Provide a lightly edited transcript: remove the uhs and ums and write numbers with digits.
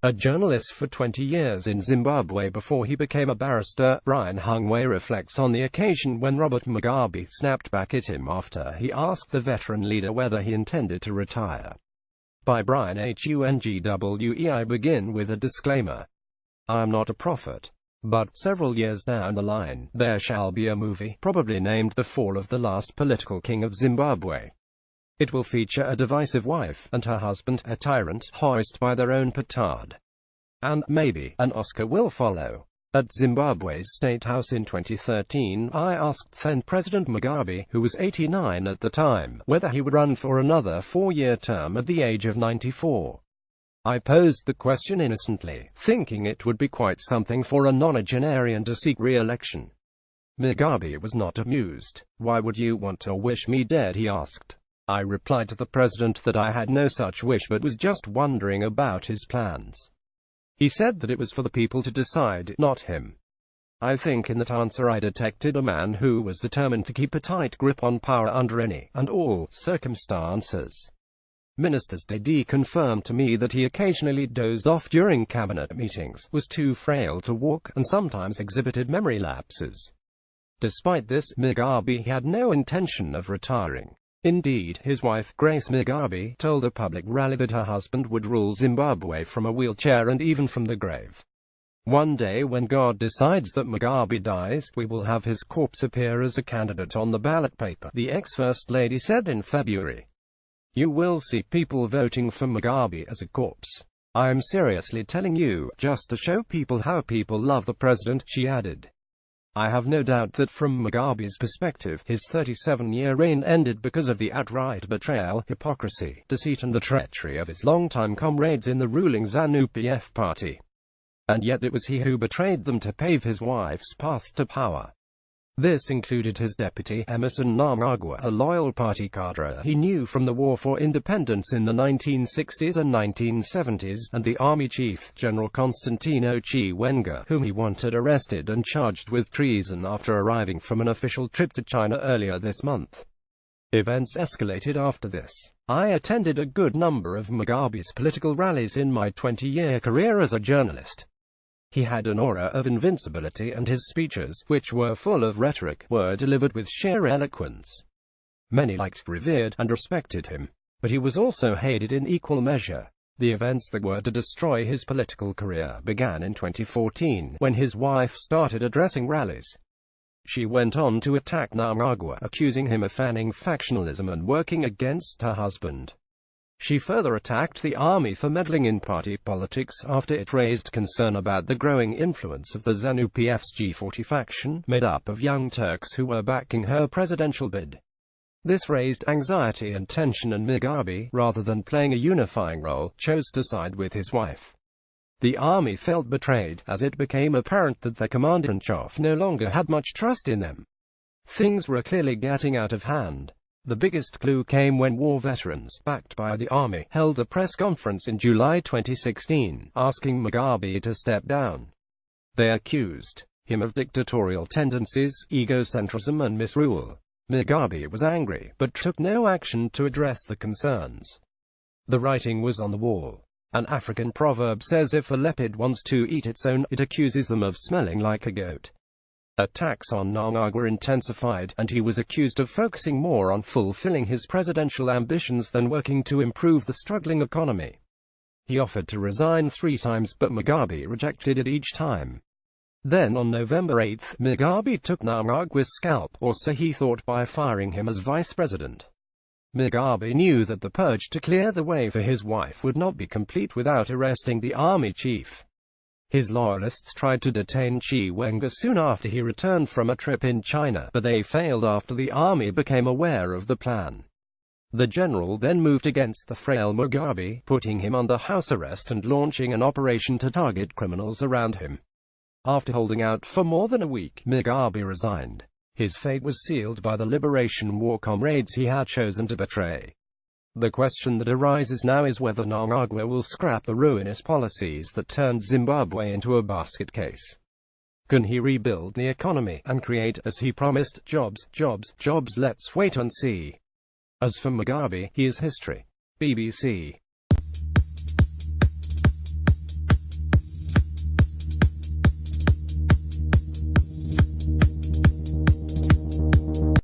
A journalist for 20 years in Zimbabwe before he became a barrister, Brian Hungwe reflects on the occasion when Robert Mugabe snapped back at him after he asked the veteran leader whether he intended to retire. By Brian Hungwe. I begin with a disclaimer. I am not a prophet. But several years down the line, there shall be a movie, probably named The Fall of the Last Political King of Zimbabwe. It will feature a divisive wife and her husband, a tyrant, hoisted by their own petard. And, maybe, an Oscar will follow. At Zimbabwe's State House in 2013, I asked then-President Mugabe, who was 89 at the time, whether he would run for another 4-year term at the age of 94. I posed the question innocently, thinking it would be quite something for a nonagenarian to seek re-election. Mugabe was not amused. "Why would you want to wish me dead?" he asked. I replied to the president that I had no such wish but was just wondering about his plans. He said that it was for the people to decide, not him. I think in that answer I detected a man who was determined to keep a tight grip on power under any and all circumstances. Minister Dede confirmed to me that he occasionally dozed off during cabinet meetings, was too frail to walk, and sometimes exhibited memory lapses. Despite this, Mugabe had no intention of retiring. Indeed, his wife, Grace Mugabe, told a public rally that her husband would rule Zimbabwe from a wheelchair and even from the grave. "One day when God decides that Mugabe dies, we will have his corpse appear as a candidate on the ballot paper," the ex-First Lady said in February. "You will see people voting for Mugabe as a corpse. I am seriously telling you, just to show people how people love the president," she added. I have no doubt that from Mugabe's perspective, his 37-year reign ended because of the outright betrayal, hypocrisy, deceit and the treachery of his longtime comrades in the ruling ZANU-PF party. And yet it was he who betrayed them to pave his wife's path to power. This included his deputy, Emmerson Mnangagwa, a loyal party cadre he knew from the War for Independence in the 1960s and 1970s, and the army chief, General Constantino Chiwenga, whom he wanted arrested and charged with treason after arriving from an official trip to China earlier this month. Events escalated after this. I attended a good number of Mugabe's political rallies in my 20-year career as a journalist. He had an aura of invincibility and his speeches, which were full of rhetoric, were delivered with sheer eloquence. Many liked, revered, and respected him. But he was also hated in equal measure. The events that were to destroy his political career began in 2014, when his wife started addressing rallies. She went on to attack Mnangagwa, accusing him of fanning factionalism and working against her husband. She further attacked the army for meddling in party politics after it raised concern about the growing influence of the ZANU-PF's G40 faction, made up of young Turks who were backing her presidential bid. This raised anxiety and tension, and Mugabe, rather than playing a unifying role, chose to side with his wife. The army felt betrayed, as it became apparent that their commander-in-chief no longer had much trust in them. Things were clearly getting out of hand. The biggest clue came when war veterans, backed by the army, held a press conference in July 2016, asking Mugabe to step down. They accused him of dictatorial tendencies, egocentrism and misrule. Mugabe was angry, but took no action to address the concerns. The writing was on the wall. An African proverb says if a leopard wants to eat its own, it accuses them of smelling like a goat. Attacks on Mnangagwa intensified, and he was accused of focusing more on fulfilling his presidential ambitions than working to improve the struggling economy. He offered to resign 3 times, but Mugabe rejected it each time. Then on November 8, Mugabe took Mnangagwa's scalp, or so he thought, by firing him as vice president. Mugabe knew that the purge to clear the way for his wife would not be complete without arresting the army chief. His loyalists tried to detain Chiwenga soon after he returned from a trip in China, but they failed after the army became aware of the plan. The general then moved against the frail Mugabe, putting him under house arrest and launching an operation to target criminals around him. After holding out for more than a week, Mugabe resigned. His fate was sealed by the Liberation War comrades he had chosen to betray. The question that arises now is whether Mnangagwa will scrap the ruinous policies that turned Zimbabwe into a basket case. Can he rebuild the economy and create, as he promised, jobs? Let's wait and see. As for Mugabe, he is history. BBC.